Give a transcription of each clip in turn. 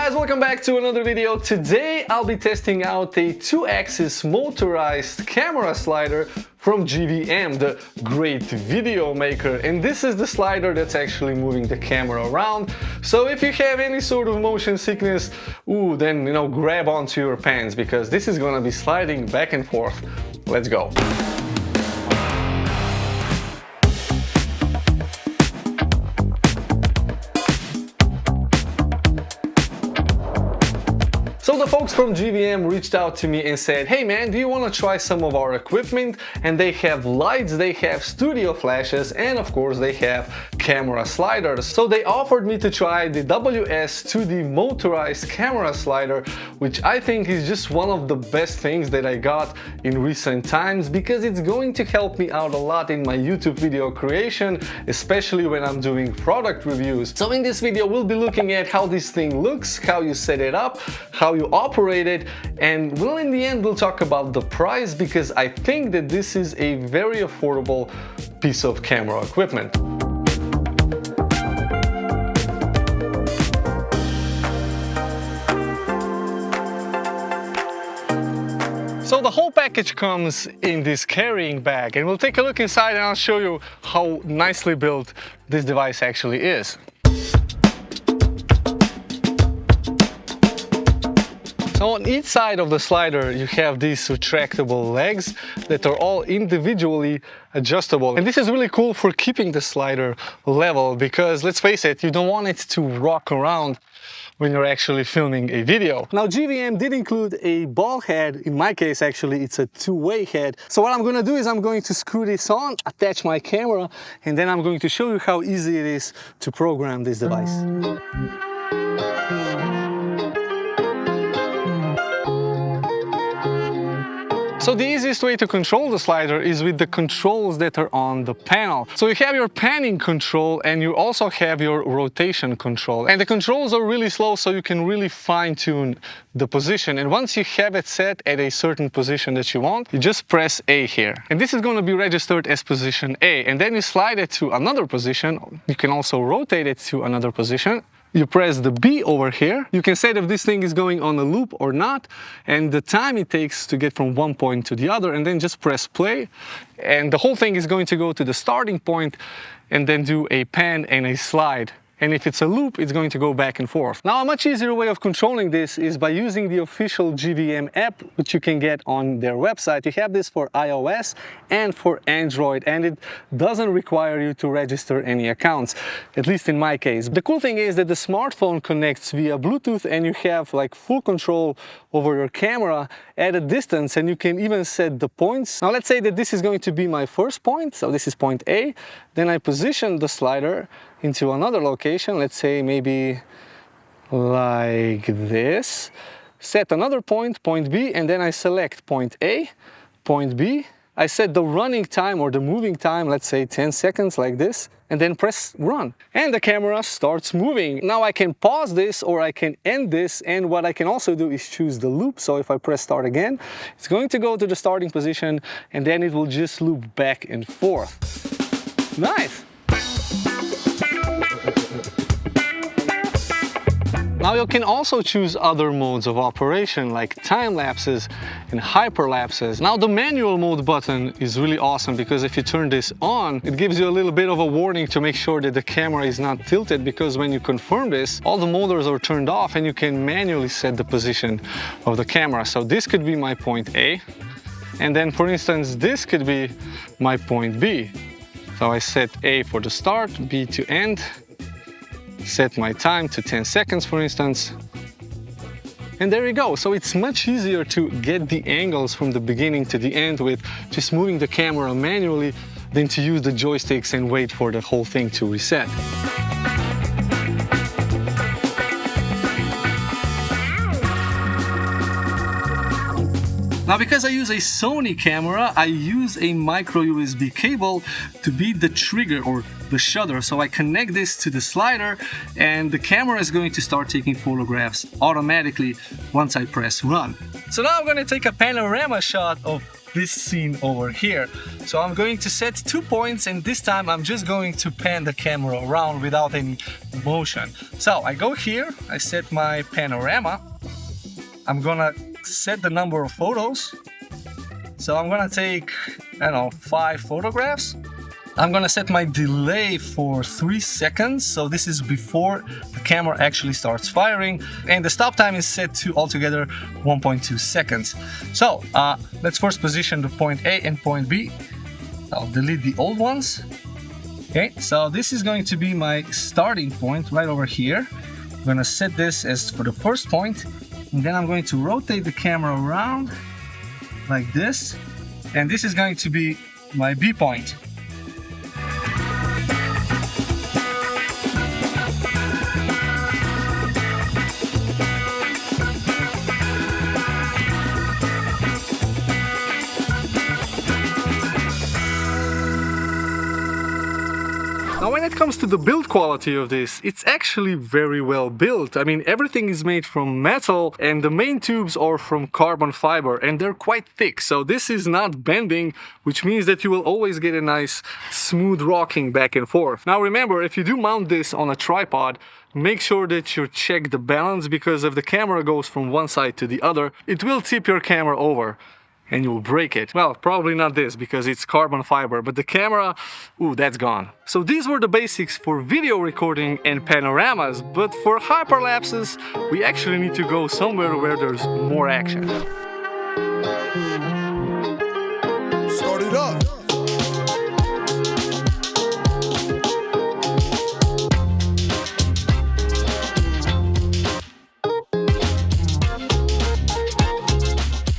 guys, welcome back to another video. Today I'll be testing out a 2-axis motorized camera slider from GVM, the great video maker. And this is the slider that's actually moving the camera around. So if you have any sort of motion sickness, then grab onto your pants, because this is gonna be sliding back and forth. Let's go. So the folks from GVM reached out to me and said, hey man, do you want to try some of our equipment? And they have lights, they have studio flashes, and of course they have camera sliders. So they offered me to try the WS-2D motorized camera slider, which I think is just one of the best things that I got in recent times, because it's going to help me out a lot in my YouTube video creation, especially when I'm doing product reviews. So in this video we'll be looking at how this thing looks, how you set it up, how you operate it, and well, in the end we'll talk about the price, because I think that this is a very affordable piece of camera equipment. So the whole package comes in this carrying bag, and we'll take a look inside and I'll show you how nicely built this device actually is. So on each side of the slider you have these retractable legs that are all individually adjustable. And this is really cool for keeping the slider level, because let's face it, you don't want it to rock around when you're actually filming a video. Now GVM did include a ball head. In my case actually it's a two-way head. So what I'm going to do is I'm going to screw this on, attach my camera, and then I'm going to show you how easy it is to program this device. So the easiest way to control the slider is with the controls that are on the panel. So you have your panning control and you also have your rotation control. And the controls are really slow, so you can really fine-tune the position. And once you have it set at a certain position that you want, you just press A here. And this is going to be registered as position A. And then you slide it to another position. You can also rotate it to another position. You press the B over here. You can set if this thing is going on a loop or not, and the time it takes to get from one point to the other, and then just press play. And the whole thing is going to go to the starting point and then do a pan and a slide. And if it's a loop, it's going to go back and forth. Now, a much easier way of controlling this is by using the official GVM app, which you can get on their website. You have this for iOS and for Android, and it doesn't require you to register any accounts, at least in my case. The cool thing is that the smartphone connects via Bluetooth, and you have like full control over your camera at a distance, and you can even set the points. Now, let's say that this is going to be my first point, so this is point A. Then I position the slider into another location, let's say maybe like this, set another point, point B, and then I select point A, point B. I set the running time or the moving time, let's say 10 seconds like this, and then press run. And the camera starts moving. Now I can pause this or I can end this, and what I can also do is choose the loop. So if I press start again, it's going to go to the starting position, and then it will just loop back and forth. Nice! Now you can also choose other modes of operation like time lapses and hyperlapses. Now the manual mode button is really awesome, because if you turn this on, it gives you a little bit of a warning to make sure that the camera is not tilted, because when you confirm this, all the motors are turned off and you can manually set the position of the camera. So this could be my point A, and then for instance this could be my point B. So I set A for the start, B to end, set my time to 10 seconds for instance, and there you go. So it's much easier to get the angles from the beginning to the end with just moving the camera manually than to use the joysticks and wait for the whole thing to reset. Now, because I use a Sony camera, I use a micro USB cable to be the trigger or the shutter. So I connect this to the slider and the camera is going to start taking photographs automatically once I press run. So now I'm going to take a panorama shot of this scene over here. So I'm going to set 2 points, and this time I'm just going to pan the camera around without any motion. So I go here, I set my panorama. I'm gonna set the number of photos. So I'm gonna take, I don't know, 5 photographs. I'm gonna set my delay for 3 seconds, so this is before the camera actually starts firing, and the stop time is set to altogether 1.2 seconds. So let's first position the point A and point B. I'll delete the old ones. Okay, so this is going to be my starting point right over here. I'm gonna set this as for the first point, and then I'm going to rotate the camera around like this, and this is going to be my B point. Now, when it comes to the build quality of this, it's actually very well built. I mean, everything is made from metal and the main tubes are from carbon fiber and they're quite thick. So this is not bending, which means that you will always get a nice smooth rocking back and forth. Now remember, if you do mount this on a tripod, make sure that you check the balance, because if the camera goes from one side to the other, it will tip your camera over and you'll break it. Well, probably not this because it's carbon fiber, but the camera, ooh, that's gone. So these were the basics for video recording and panoramas, but for hyperlapses, we actually need to go somewhere where there's more action. Start it up.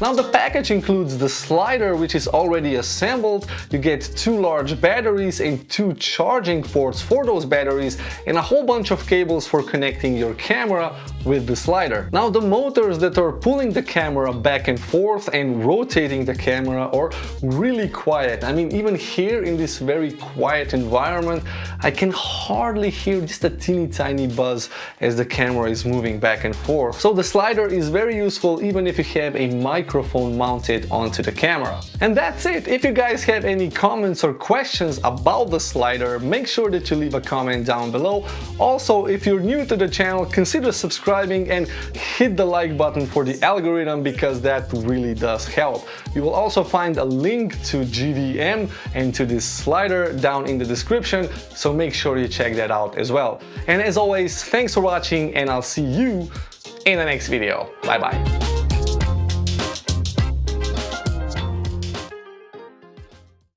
Now the package includes the slider, which is already assembled. You get 2 large batteries and 2 charging ports for those batteries and a whole bunch of cables for connecting your camera with the slider. Now the motors that are pulling the camera back and forth and rotating the camera are really quiet. I mean, even here in this very quiet environment, I can hardly hear just a teeny tiny buzz as the camera is moving back and forth. So the slider is very useful even if you have a microphone mounted onto the camera. And that's it. If you guys have any comments or questions about the slider, make sure that you leave a comment down below. Also, if you're new to the channel, consider subscribing and hit the like button for the algorithm, because that really does help. You will also find a link to GVM and to this slider down in the description, so make sure you check that out as well. And as always, thanks for watching and I'll see you in the next video. Bye bye.